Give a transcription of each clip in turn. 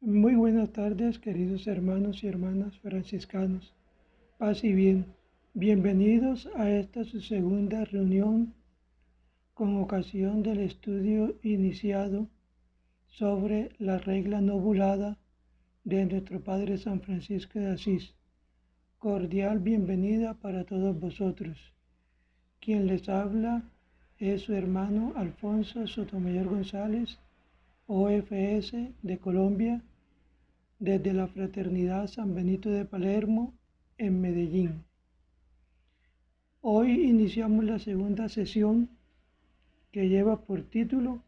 Muy buenas tardes, queridos hermanos y hermanas franciscanos. Paz y bien. Bienvenidos a esta su segunda reunión con ocasión del estudio iniciado sobre la regla nobulada de nuestro Padre San Francisco de Asís. Cordial bienvenida para todos vosotros. Quien les habla es su hermano Alfonso Sotomayor González, OFS de Colombia, desde la Fraternidad San Benito de Palermo, en Medellín. Hoy iniciamos la segunda sesión que lleva por título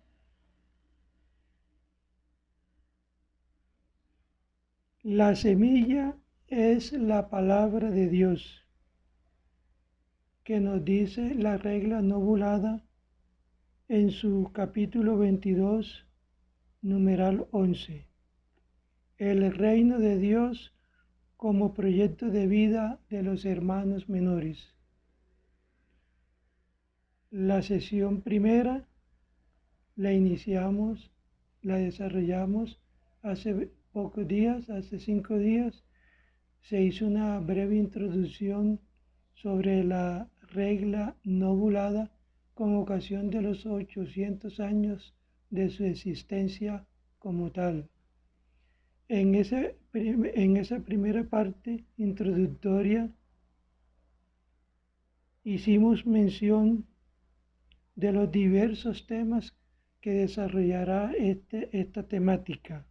La semilla es la palabra de Dios, que nos dice la regla nobulada en su capítulo 22, numeral 11. El reino de Dios como proyecto de vida de los hermanos menores. La sesión primera la iniciamos, la desarrollamos hace pocos días, hace 5 días. Se hizo una breve introducción sobre la regla nobulada con ocasión de los 800 años de su existencia como tal. En esa primera parte introductoria hicimos mención de los diversos temas que desarrollará esta temática.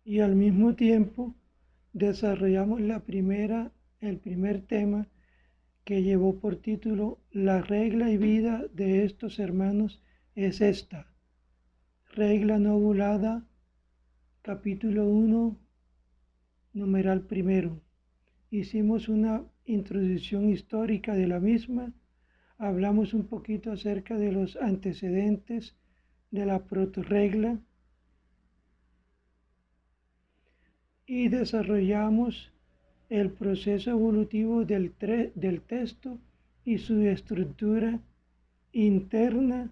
Y al mismo tiempo desarrollamos el primer tema que llevó por título La regla y vida de estos hermanos es esta. Regla nobulada, capítulo 1, numeral primero. Hicimos una introducción histórica de la misma, hablamos un poquito acerca de los antecedentes de la protorregla y desarrollamos el proceso evolutivo del texto y su estructura interna,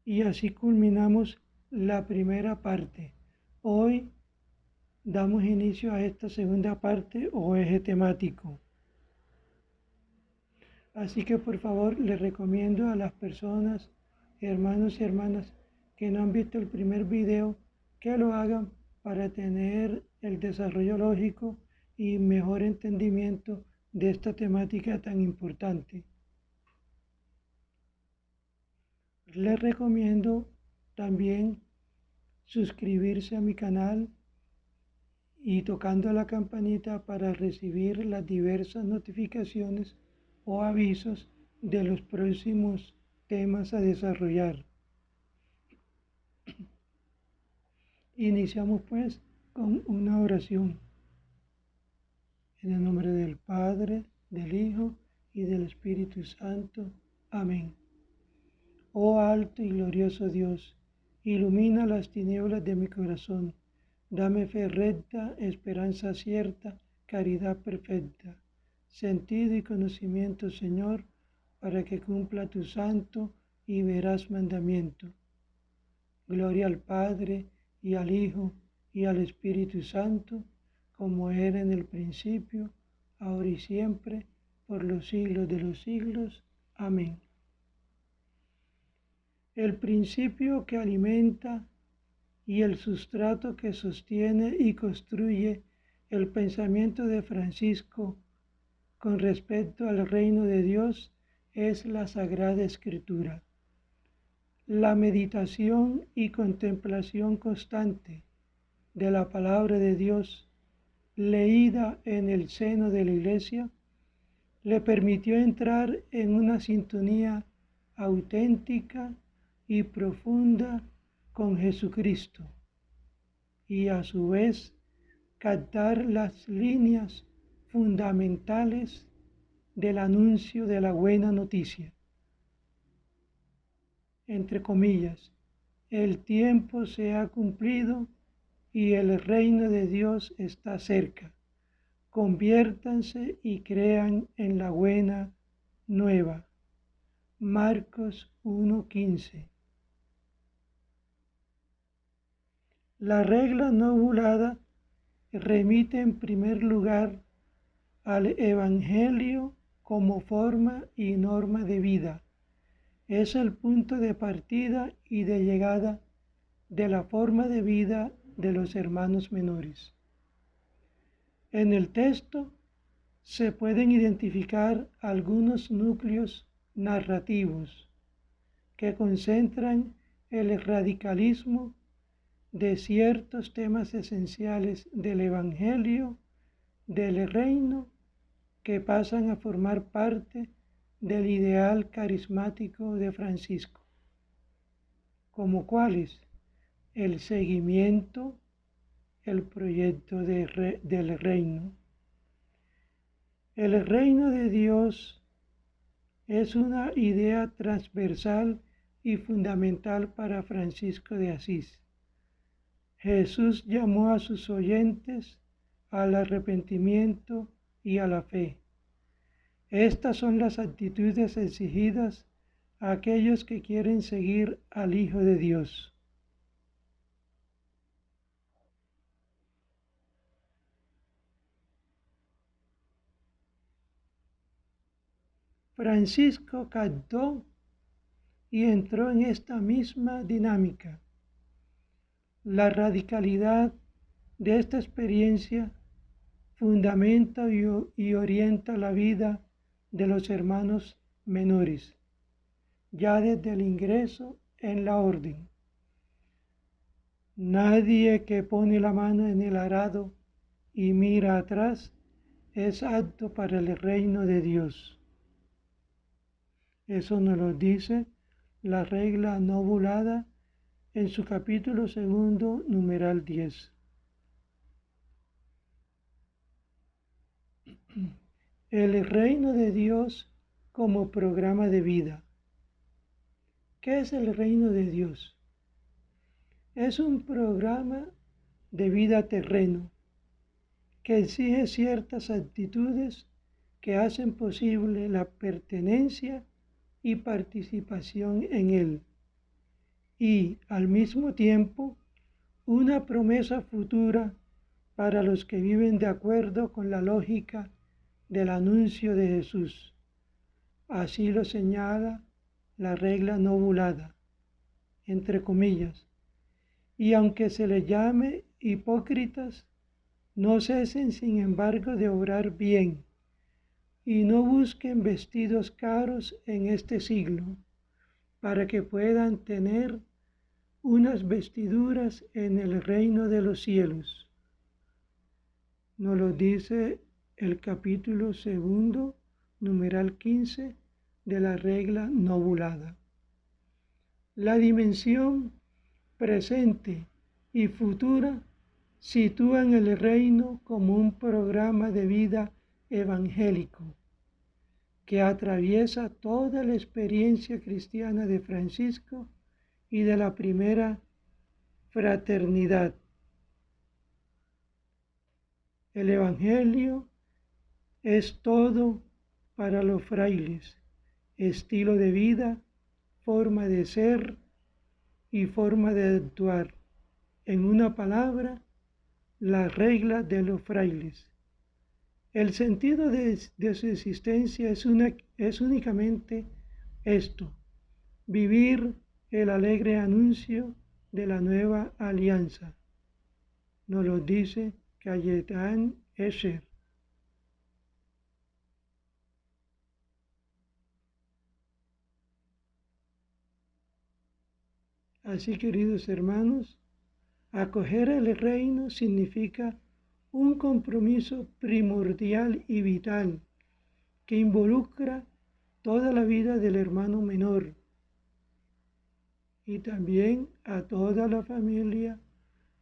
y así culminamos la primera parte. Hoy damos inicio a esta segunda parte o eje temático. Así que por favor les recomiendo a las personas, hermanos y hermanas que no han visto el primer video, que lo hagan para tener el desarrollo lógico y mejor entendimiento de esta temática tan importante. Les recomiendo también suscribirse a mi canal y tocando la campanita para recibir las diversas notificaciones o avisos de los próximos temas a desarrollar. Iniciamos pues con una oración. En el nombre del Padre, del Hijo y del Espíritu Santo. Amén. Oh alto y glorioso Dios, ilumina las tinieblas de mi corazón. Dame fe recta, esperanza cierta, caridad perfecta, sentido y conocimiento, Señor, para que cumpla tu santo y veraz mandamiento. Gloria al Padre, y al Hijo, y al Espíritu Santo, como era en el principio, ahora y siempre, por los siglos de los siglos. Amén. El principio que alimenta y el sustrato que sostiene y construye el pensamiento de Francisco con respecto al reino de Dios es la Sagrada Escritura. La meditación y contemplación constante de la palabra de Dios, leída en el seno de la Iglesia, le permitió entrar en una sintonía auténtica y profunda con Jesucristo y a su vez captar las líneas fundamentales del anuncio de la buena noticia. Entre comillas, el tiempo se ha cumplido y el reino de Dios está cerca. Conviértanse y crean en la buena nueva. Marcos 1:15. La regla no bulada remite en primer lugar al Evangelio como forma y norma de vida. Es el punto de partida y de llegada de la forma de vida de los hermanos menores. En el texto se pueden identificar algunos núcleos narrativos que concentran el radicalismo de ciertos temas esenciales del Evangelio del reino que pasan a formar parte del ideal carismático de Francisco, como cuáles: el seguimiento, el proyecto del reino. El reino de Dios es una idea transversal y fundamental para Francisco de Asís. Jesús llamó a sus oyentes al arrepentimiento y a la fe. Estas son las actitudes exigidas a aquellos que quieren seguir al Hijo de Dios. Francisco captó y entró en esta misma dinámica. La radicalidad de esta experiencia fundamenta y orienta la vida de los hermanos menores, ya desde el ingreso en la orden. Nadie que pone la mano en el arado y mira atrás es apto para el reino de Dios. Eso nos lo dice la regla no bulada en su capítulo 2, numeral 10. El reino de Dios como programa de vida. ¿Qué es el reino de Dios? Es un programa de vida terreno que exige ciertas actitudes que hacen posible la pertenencia y participación en él, y al mismo tiempo una promesa futura para los que viven de acuerdo con la lógica del anuncio de Jesús. Así lo señala la regla no bulada, entre comillas. Y aunque se les llame hipócritas, no cesen sin embargo de obrar bien, y no busquen vestidos caros en este siglo, para que puedan tener unas vestiduras en el reino de los cielos. Nos lo dice el capítulo 2, numeral 15 de la regla no bulada. La dimensión presente y futura sitúan el reino como un programa de vida evangélico que atraviesa toda la experiencia cristiana de Francisco y de la primera fraternidad. El Evangelio es todo para los frailes, estilo de vida, forma de ser y forma de actuar. En una palabra, la regla de los frailes. El sentido de su existencia es únicamente esto: vivir el alegre anuncio de la nueva alianza. Nos lo dice Gaëtan Escher. Así, queridos hermanos, acoger el reino significa un compromiso primordial y vital que involucra toda la vida del hermano menor y también a toda la familia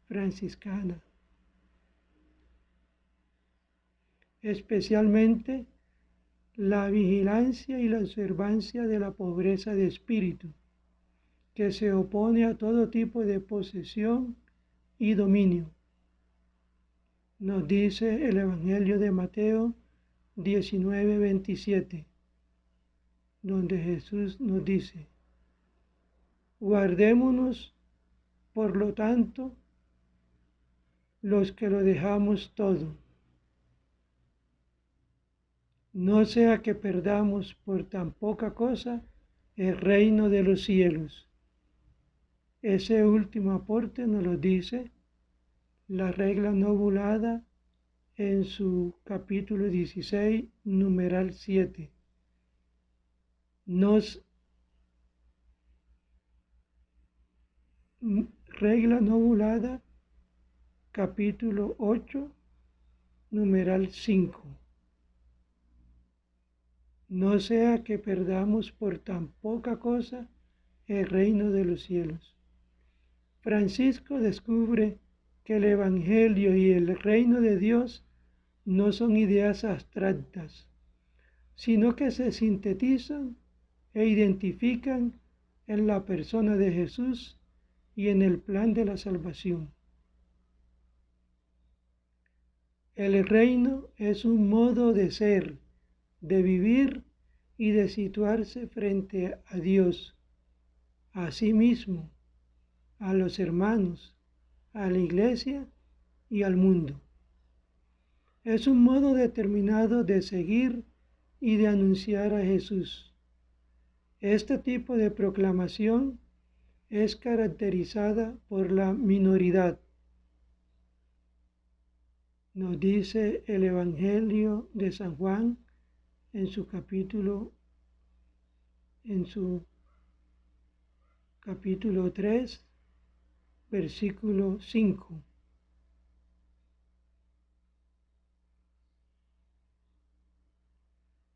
franciscana, especialmente la vigilancia y la observancia de la pobreza de espíritu, que se opone a todo tipo de posesión y dominio. Nos dice el Evangelio de Mateo 19:27. donde Jesús nos dice: guardémonos, por lo tanto, los que lo dejamos todo, no sea que perdamos por tan poca cosa el reino de los cielos. Ese último aporte nos lo dice la regla novulada en su capítulo 16, numeral 7. Regla novulada, capítulo 8, numeral 5. No sea que perdamos por tan poca cosa el reino de los cielos. Francisco descubre que el Evangelio y el reino de Dios no son ideas abstractas, sino que se sintetizan e identifican en la persona de Jesús y en el plan de la salvación. El reino es un modo de ser, de vivir y de situarse frente a Dios, a sí mismo, a los hermanos, a la iglesia y al mundo. Es un modo determinado de seguir y de anunciar a Jesús. Este tipo de proclamación es caracterizada por la minoridad. Nos dice el Evangelio de San Juan en su capítulo 3, versículo 5.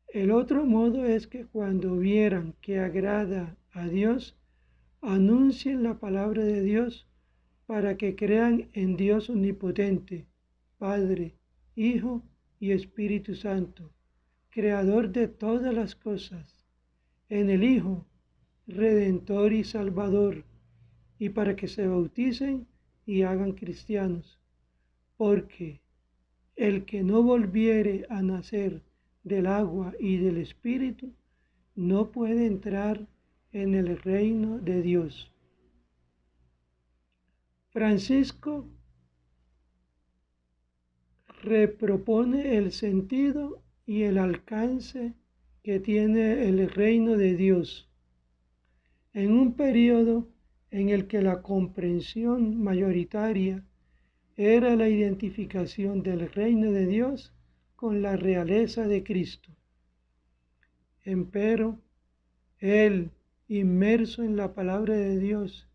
El otro modo es que cuando vieran que agrada a Dios, anuncien la palabra de Dios para que crean en Dios omnipotente, Padre, Hijo y Espíritu Santo, Creador de todas las cosas, en el Hijo, Redentor y Salvador, y para que se bauticen y hagan cristianos, porque el que no volviere a nacer del agua y del Espíritu no puede entrar en el reino de Dios. Francisco repropone el sentido y el alcance que tiene el reino de Dios en un periodo en el que la comprensión mayoritaria era la identificación del reino de Dios con la realeza de Cristo. Empero, él, inmerso en la palabra de Dios,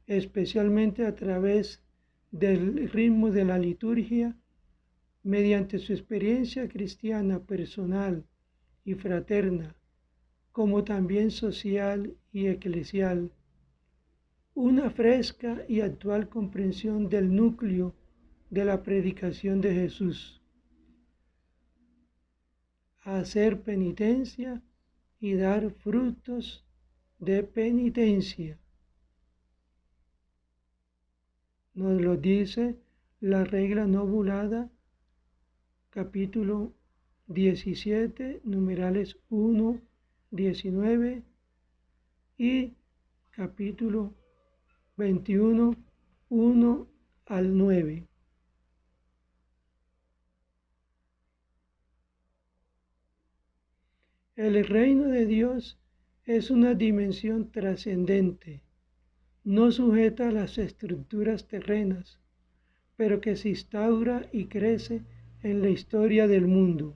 especialmente a través del ritmo de la liturgia, mediante su experiencia cristiana personal y fraterna, como también social y eclesial, una fresca y actual comprensión del núcleo de la predicación de Jesús: hacer penitencia y dar frutos de penitencia. Nos lo dice la regla novulada, capítulo 17, numerales 1, 19 y capítulo 21, 1 al 9. El reino de Dios es una dimensión trascendente, no sujeta a las estructuras terrenas, pero que se instaura y crece en la historia del mundo.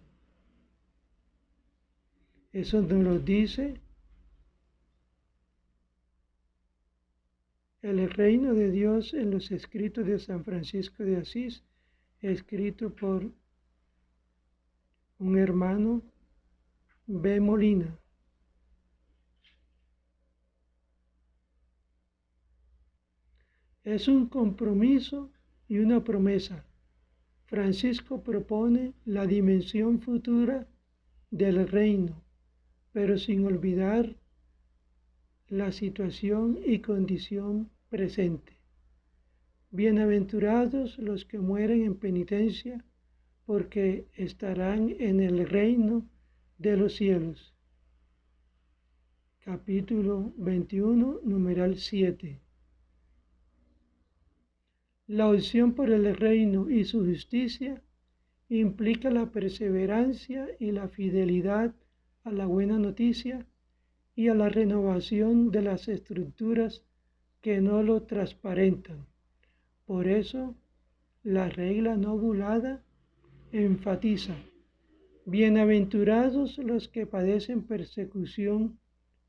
Eso nos lo dice el reino de Dios en los escritos de San Francisco de Asís, escrito por un hermano B. Molina. Es un compromiso y una promesa. Francisco propone la dimensión futura del reino, pero sin olvidar la situación y condición presente. Bienaventurados los que mueren en penitencia, porque estarán en el reino de los cielos. capítulo 21, numeral 7. La opción por el reino y su justicia implica la perseverancia y la fidelidad a la buena noticia y a la renovación de las estructuras que no lo transparentan. Por eso, la regla no bulada enfatiza: bienaventurados los que padecen persecución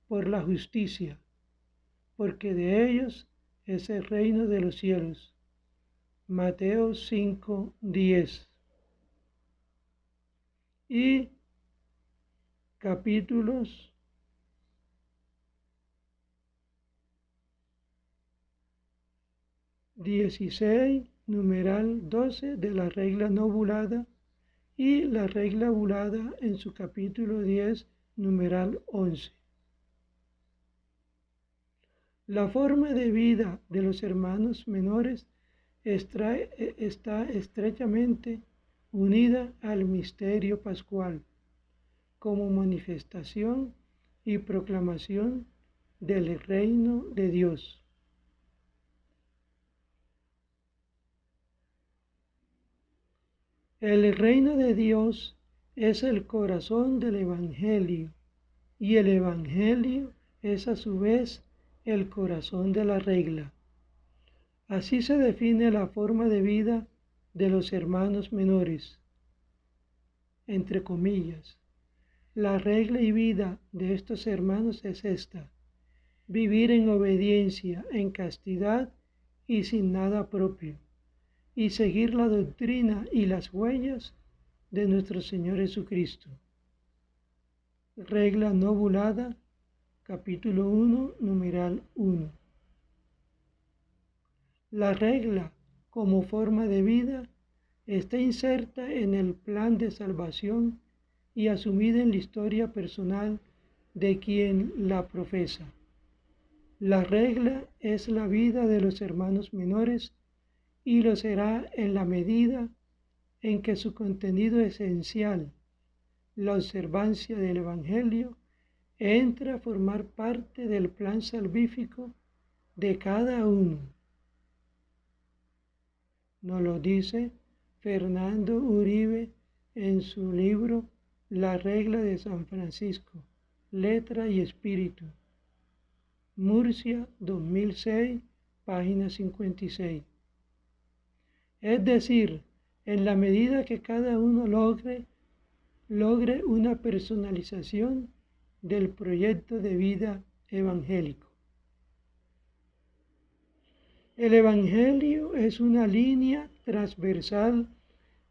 por la justicia, porque de ellos es el reino de los cielos. Mateo 5:10. Y capítulos 16, numeral 12 de la regla no bulada, y la regla bulada en su capítulo 10, numeral 11. La forma de vida de los hermanos menores está estrechamente unida al misterio pascual, como manifestación y proclamación del reino de Dios. El reino de Dios es el corazón del Evangelio, y el Evangelio es a su vez el corazón de la regla. Así se define la forma de vida de los hermanos menores. Entre comillas, la regla y vida de estos hermanos es esta: vivir en obediencia, en castidad y sin nada propio, y seguir la doctrina y las huellas de nuestro Señor Jesucristo. Regla no bulada, capítulo 1, numeral 1. La regla, como forma de vida, está inserta en el plan de salvación y asumida en la historia personal de quien la profesa. La regla es la vida de los hermanos menores y lo será en la medida en que su contenido esencial, la observancia del Evangelio, entra a formar parte del plan salvífico de cada uno. Nos lo dice Fernando Uribe en su libro La regla de San Francisco, letra y espíritu. Murcia, 2006, página 56. Es decir, en la medida que cada uno logre una personalización del proyecto de vida evangélico. El Evangelio es una línea transversal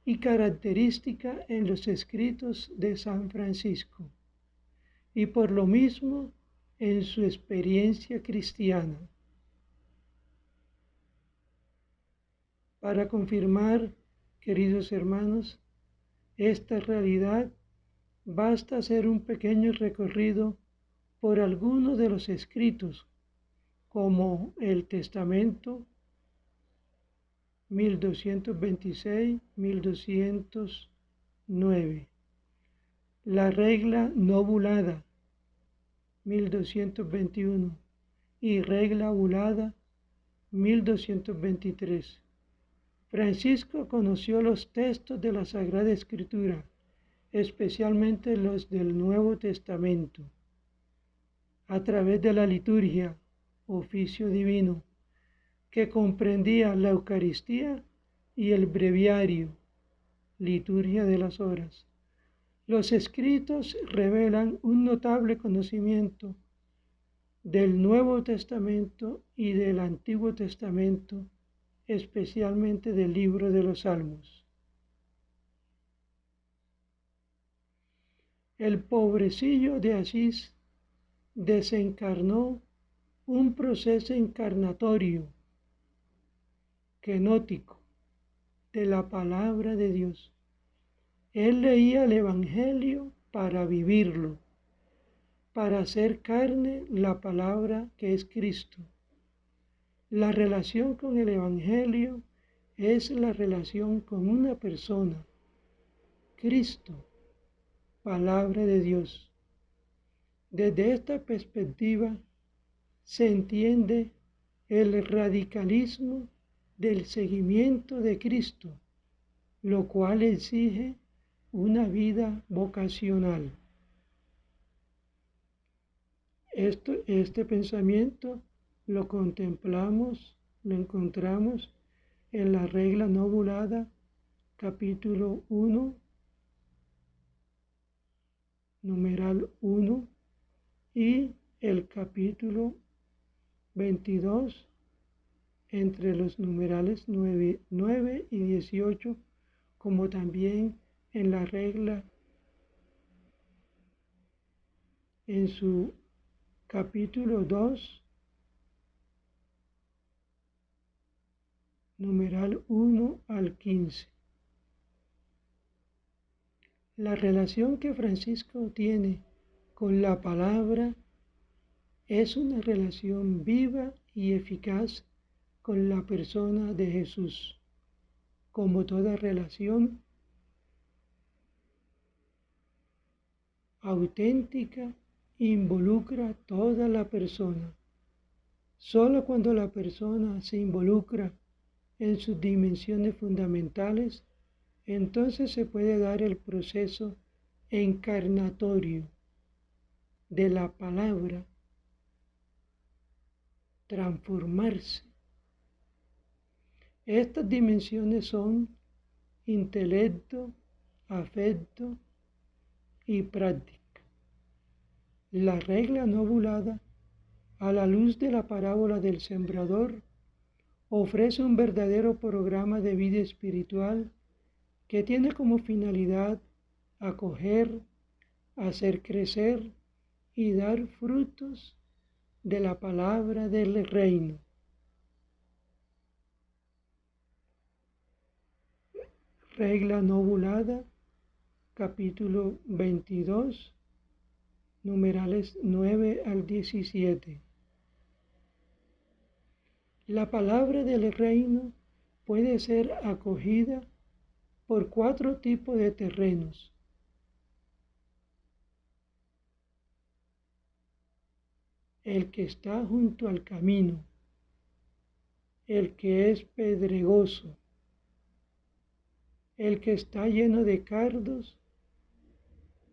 y característica en los escritos de San Francisco, y por lo mismo en su experiencia cristiana. Para confirmar, queridos hermanos, esta realidad, basta hacer un pequeño recorrido por algunos de los escritos, como el Testamento 1226-1209, la regla no bulada 1221 y regla bulada 1223. Francisco conoció los textos de la Sagrada Escritura, especialmente los del Nuevo Testamento, a través de la liturgia, oficio divino, que comprendía la Eucaristía y el breviario, liturgia de las horas. Los escritos revelan un notable conocimiento del Nuevo Testamento y del Antiguo Testamento, especialmente del libro de los Salmos. El pobrecillo de Asís desencarnó un proceso encarnatorio, kenótico, de la palabra de Dios. Él leía el Evangelio para vivirlo, para hacer carne la palabra que es Cristo. La relación con el Evangelio es la relación con una persona, Cristo, palabra de Dios. Desde esta perspectiva se entiende el radicalismo del seguimiento de Cristo, lo cual exige una vida vocacional. Este pensamiento lo encontramos en la regla novulada, capítulo 1, numeral 1, y el capítulo 22, entre los numerales 9 y 18, como también en la regla en su capítulo 2, numeral 1 al 15. La relación que Francisco tiene con la palabra es una relación viva y eficaz con la persona de Jesús. Como toda relación auténtica, involucra toda la persona. Solo cuando la persona se involucra en sus dimensiones fundamentales, entonces se puede dar el proceso encarnatorio de la palabra transformarse. Estas dimensiones son intelecto, afecto y práctica. La regla novulada, a la luz de la parábola del sembrador, ofrece un verdadero programa de vida espiritual que tiene como finalidad acoger, hacer crecer y dar frutos de la palabra del reino. Regla novulada, capítulo 22, numerales 9 al 17. La palabra del reino puede ser acogida por 4 tipos de terrenos. El que está junto al camino, el que es pedregoso, el que está lleno de cardos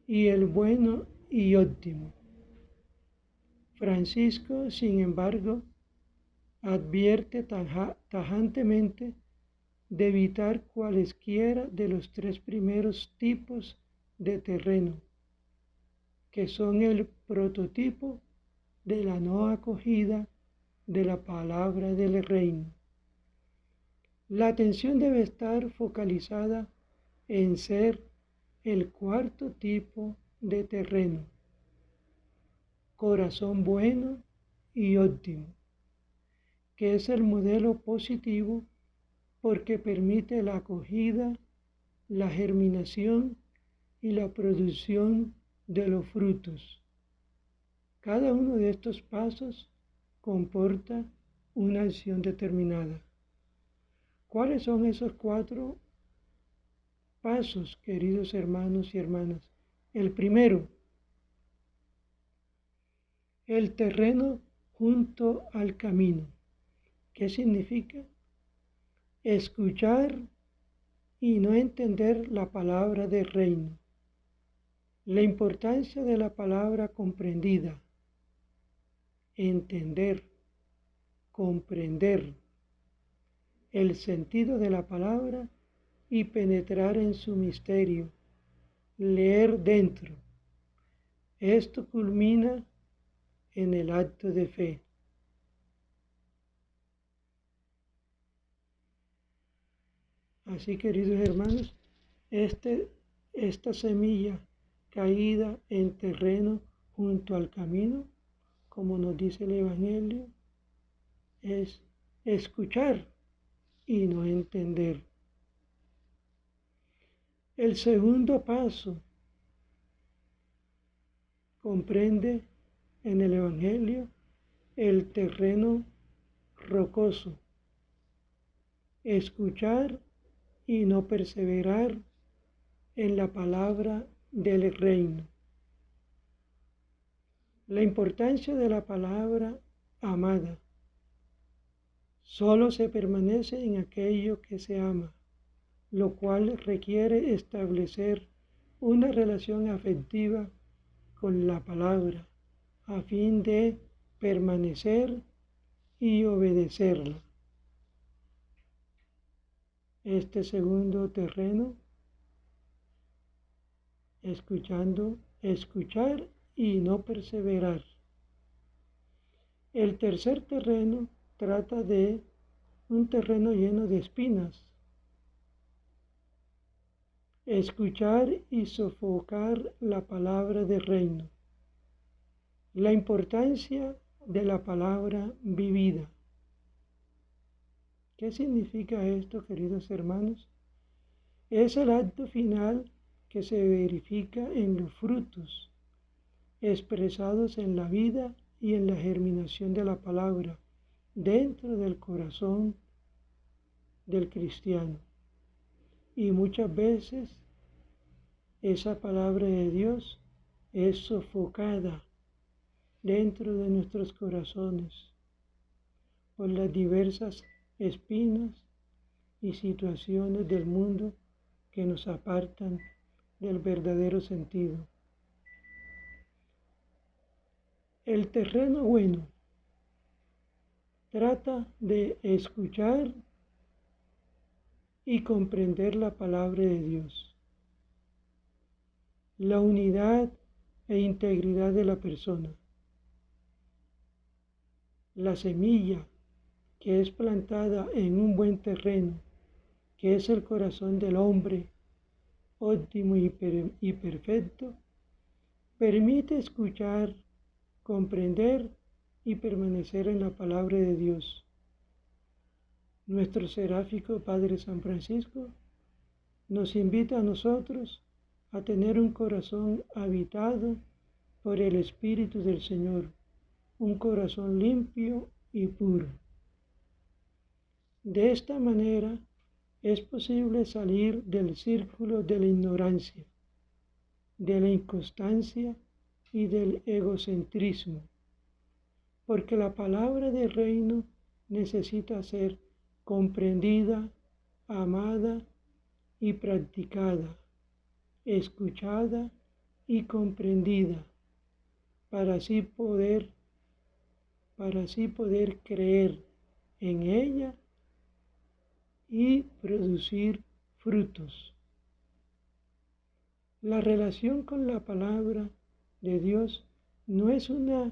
y el bueno y óptimo. Francisco, sin embargo, advierte tajantemente de evitar cualesquiera de los 3 primeros tipos de terreno, que son el prototipo de la no acogida de la palabra del reino. La atención debe estar focalizada en ser el 4º tipo de terreno, corazón bueno y óptimo, que es el modelo positivo porque permite la acogida, la germinación y la producción de los frutos. Cada uno de estos pasos comporta una acción determinada. ¿Cuáles son esos 4 pasos, queridos hermanos y hermanas? El primero, el terreno junto al camino. ¿Qué significa? Escuchar y no entender la palabra del reino. La importancia de la palabra comprendida. Entender, comprender el sentido de la palabra y penetrar en su misterio, leer dentro. Esto culmina en el acto de fe. Así, queridos hermanos, esta semilla caída en terreno junto al camino, como nos dice el Evangelio, es escuchar y no entender. El segundo paso comprende en el Evangelio el terreno rocoso, escuchar y no perseverar en la palabra del reino. La importancia de la palabra amada. Solo se permanece en aquello que se ama, lo cual requiere establecer una relación afectiva con la palabra a fin de permanecer y obedecerla. Este segundo terreno, escuchar y no perseverar. El tercer terreno trata de un terreno lleno de espinas. Escuchar y sofocar la palabra del reino. La importancia de la palabra vivida. ¿Qué significa esto, queridos hermanos? Es el acto final que se verifica en los frutos expresados en la vida y en la germinación de la palabra dentro del corazón del cristiano. Y muchas veces esa palabra de Dios es sofocada dentro de nuestros corazones por las diversas espinas y situaciones del mundo que nos apartan del verdadero sentido. El terreno bueno trata de escuchar y comprender la palabra de Dios, la unidad e integridad de la persona, la semilla que es plantada en un buen terreno, que es el corazón del hombre, óptimo y perfecto, permite escuchar, comprender y permanecer en la palabra de Dios. Nuestro seráfico Padre San Francisco nos invita a nosotros a tener un corazón habitado por el Espíritu del Señor, un corazón limpio y puro. De esta manera es posible salir del círculo de la ignorancia, de la inconstancia y del egocentrismo, porque la palabra del reino necesita ser comprendida, amada y practicada, escuchada y comprendida, para así poder creer en ella y producir frutos. La relación con la palabra de Dios no es una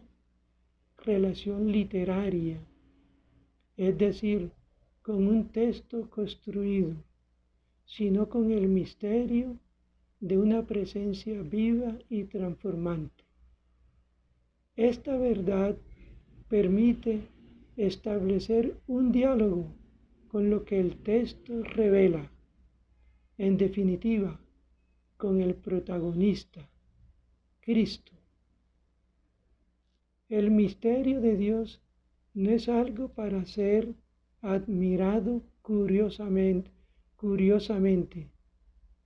relación literaria, es decir, con un texto construido, sino con el misterio de una presencia viva y transformante. Esta verdad permite establecer un diálogo con lo que el texto revela, en definitiva, con el protagonista, Cristo. El misterio de Dios no es algo para ser admirado curiosamente,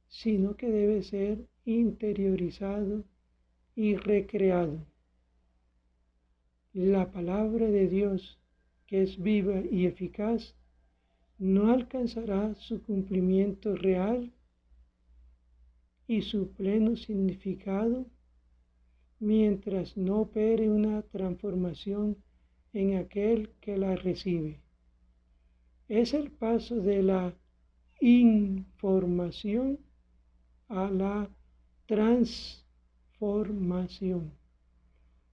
sino que debe ser interiorizado y recreado. La palabra de Dios, que es viva y eficaz, no alcanzará su cumplimiento real y su pleno significado mientras no opere una transformación en aquel que la recibe. Es el paso de la información a la transformación,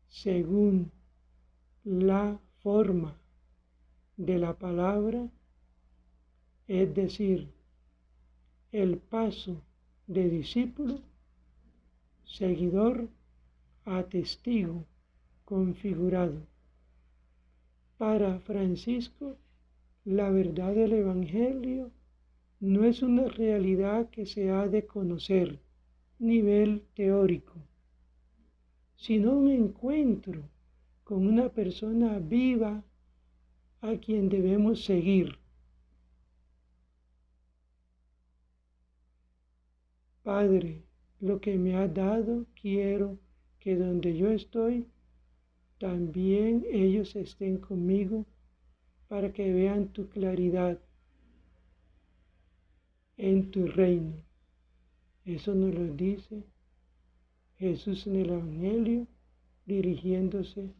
según la forma de la palabra, es decir, el paso de discípulo, seguidor, a testigo configurado. Para Francisco, la verdad del Evangelio no es una realidad que se ha de conocer a nivel teórico, sino un encuentro con una persona viva a quien debemos seguir. Padre, lo que me has dado, quiero que donde yo estoy, también ellos estén conmigo para que vean tu claridad en tu reino. Eso nos lo dice Jesús en el Evangelio, dirigiéndose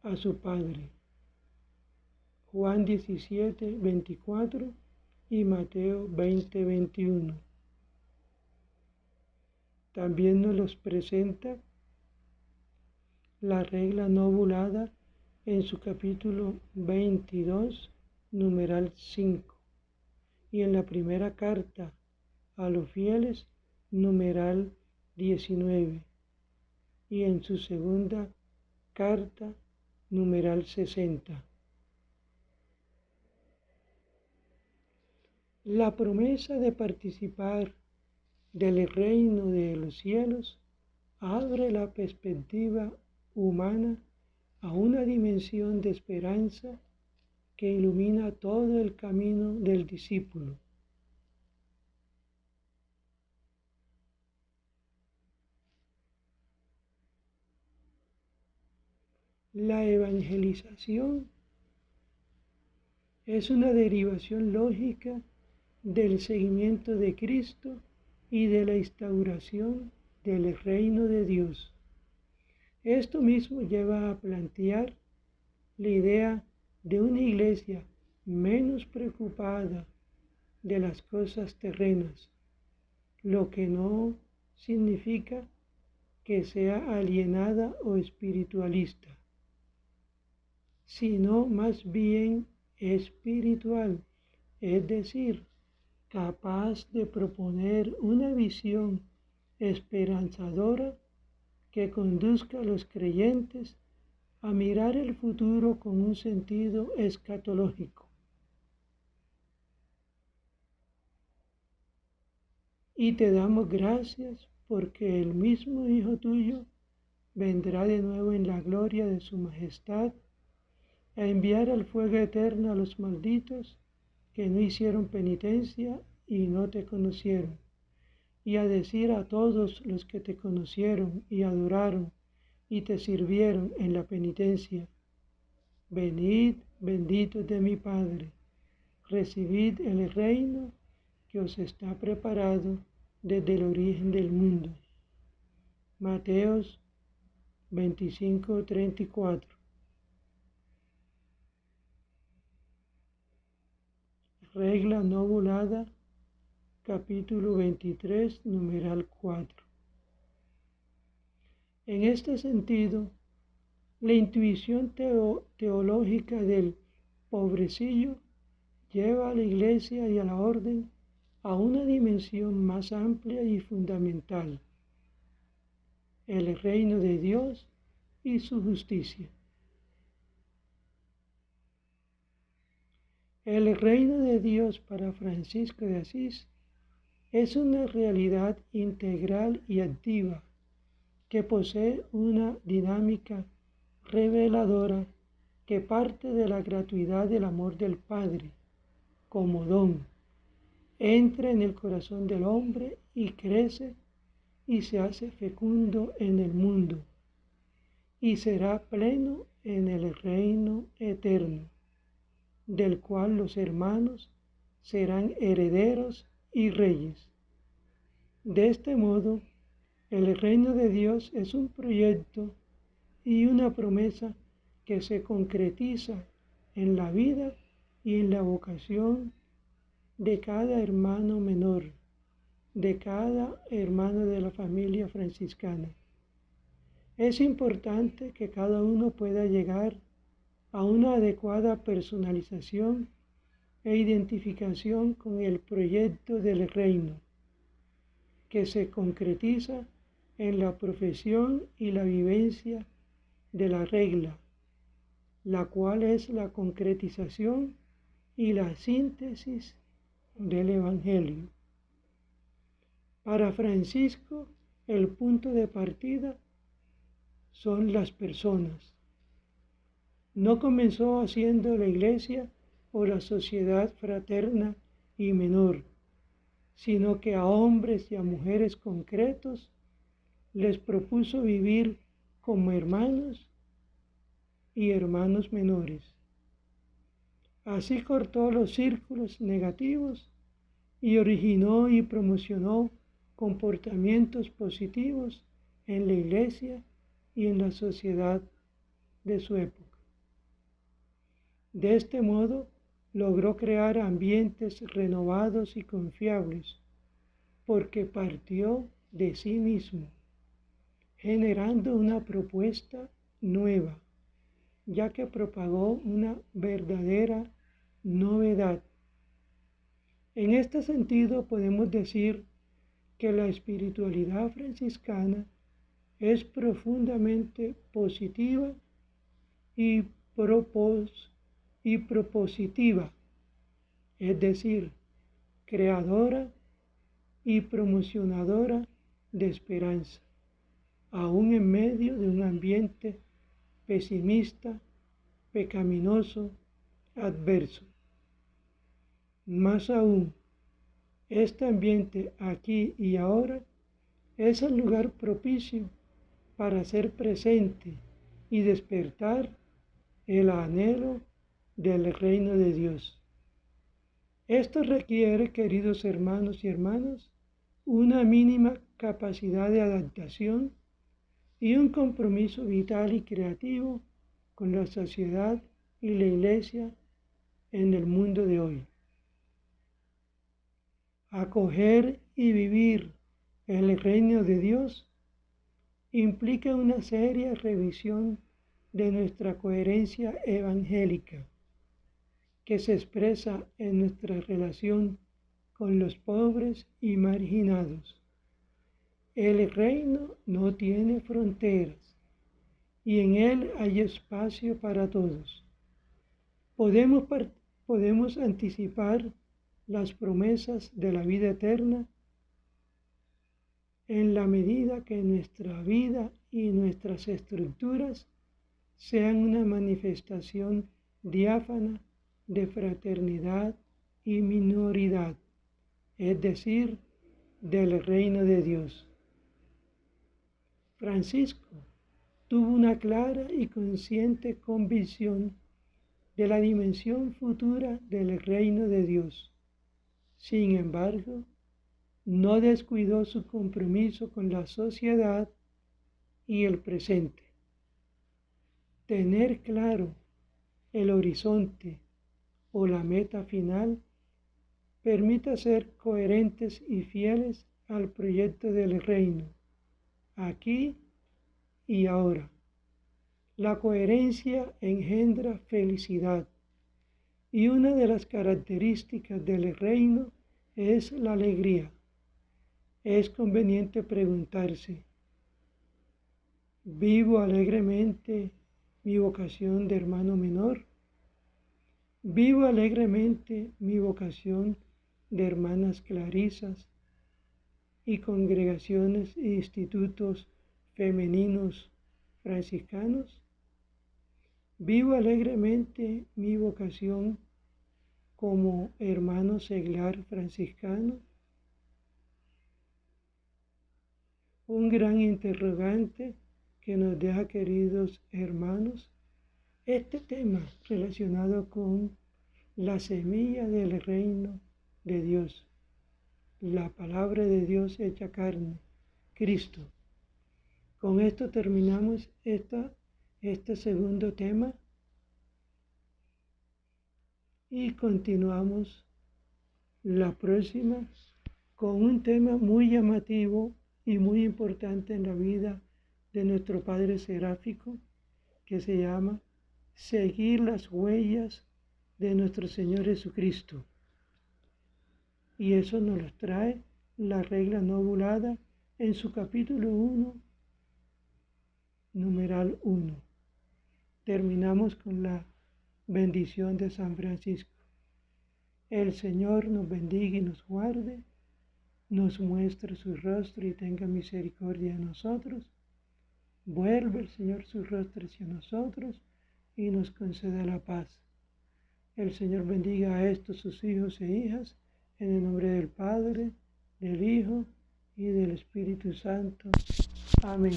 a su Padre. Juan 17, 24 y Mateo 20, 21. También nos los presenta la regla no ovulada en su capítulo 22, numeral 5, y en la primera carta a los fieles, numeral 19, y en su segunda carta, numeral 60. La promesa de participar del reino de los cielos abre la perspectiva humana a una dimensión de esperanza que ilumina todo el camino del discípulo. La evangelización es una derivación lógica del seguimiento de Cristo y de la instauración del reino de Dios. Esto mismo lleva a plantear la idea de una iglesia menos preocupada de las cosas terrenas, lo que no significa que sea alienada o espiritualista, sino más bien espiritual, es decir, capaz de proponer una visión esperanzadora que conduzca a los creyentes a mirar el futuro con un sentido escatológico. Y te damos gracias porque el mismo Hijo tuyo vendrá de nuevo en la gloria de su majestad a enviar al fuego eterno a los malditos que no hicieron penitencia y no te conocieron, y a decir a todos los que te conocieron y adoraron y te sirvieron en la penitencia: venid, benditos de mi Padre, recibid el reino que os está preparado desde el origen del mundo. Mateos 25, 34. Regla no ovulada, capítulo 23, numeral 4. En este sentido, la intuición teológica del pobrecillo lleva a la Iglesia y a la orden a una dimensión más amplia y fundamental: el reino de Dios y su justicia. El reino de Dios para Francisco de Asís es una realidad integral y activa que posee una dinámica reveladora que parte de la gratuidad del amor del Padre como don, entra en el corazón del hombre y crece y se hace fecundo en el mundo y será pleno en el reino eterno, del cual los hermanos serán herederos y reyes. De este modo, el reino de Dios es un proyecto y una promesa que se concretiza en la vida y en la vocación de cada hermano menor, de cada hermano de la familia franciscana. Es importante que cada uno pueda llegar a una adecuada personalización e identificación con el proyecto del reino, que se concretiza en la profesión y la vivencia de la regla, la cual es la concretización y la síntesis del Evangelio. Para Francisco, el punto de partida son las personas. No comenzó haciendo la Iglesia o la sociedad fraterna y menor, sino que a hombres y a mujeres concretos les propuso vivir como hermanos y hermanos menores. Así cortó los círculos negativos y originó y promocionó comportamientos positivos en la iglesia y en la sociedad de su época. De este modo, logró crear ambientes renovados y confiables, porque partió de sí mismo, generando una propuesta nueva, ya que propagó una verdadera novedad. En este sentido, podemos decir que la espiritualidad franciscana es profundamente positiva y propositiva, es decir, creadora y promocionadora de esperanza, aún en medio de un ambiente pesimista, pecaminoso, adverso. Más aún, este ambiente aquí y ahora es el lugar propicio para hacer presente y despertar el anhelo del reino de Dios. Esto requiere, queridos hermanos y hermanas, una mínima capacidad de adaptación y un compromiso vital y creativo con la sociedad y la iglesia en el mundo de hoy. Acoger y vivir el reino de Dios implica una seria revisión de nuestra coherencia evangélica, que se expresa en nuestra relación con los pobres y marginados. El reino no tiene fronteras y en él hay espacio para todos. Podemos anticipar las promesas de la vida eterna en la medida que nuestra vida y nuestras estructuras sean una manifestación diáfana de fraternidad y minoridad, es decir, del reino de Dios. Francisco tuvo una clara y consciente convicción de la dimensión futura del reino de Dios. Sin embargo, no descuidó su compromiso con la sociedad y el presente. Tener claro el horizonte o la meta final permite ser coherentes y fieles al proyecto del reino, aquí y ahora. La coherencia engendra felicidad y una de las características del reino es la alegría. Es conveniente preguntarse, ¿vivo alegremente mi vocación de hermano menor? ¿Vivo alegremente mi vocación de hermanas clarisas y congregaciones e institutos femeninos franciscanos? ¿Vivo alegremente mi vocación como hermano seglar franciscano? Un gran interrogante que nos deja, queridos hermanos, este tema relacionado con la semilla del reino de Dios, la palabra de Dios hecha carne, Cristo. Con esto terminamos este segundo tema y continuamos la próxima con un tema muy llamativo y muy importante en la vida de nuestro Padre Seráfico, que se llama Seguir las huellas de nuestro Señor Jesucristo. Y eso nos lo trae la regla novulada en su capítulo 1, numeral 1. Terminamos con la bendición de San Francisco. El Señor nos bendiga y nos guarde, nos muestre su rostro y tenga misericordia de nosotros. Vuelve el Señor su rostro hacia nosotros y nos conceda la paz. El Señor bendiga a estos sus hijos e hijas, en el nombre del Padre, del Hijo y del Espíritu Santo. Amén.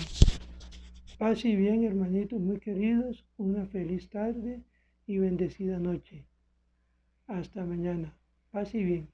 Paz y bien, hermanitos muy queridos, una feliz tarde y bendecida noche. Hasta mañana. Paz y bien.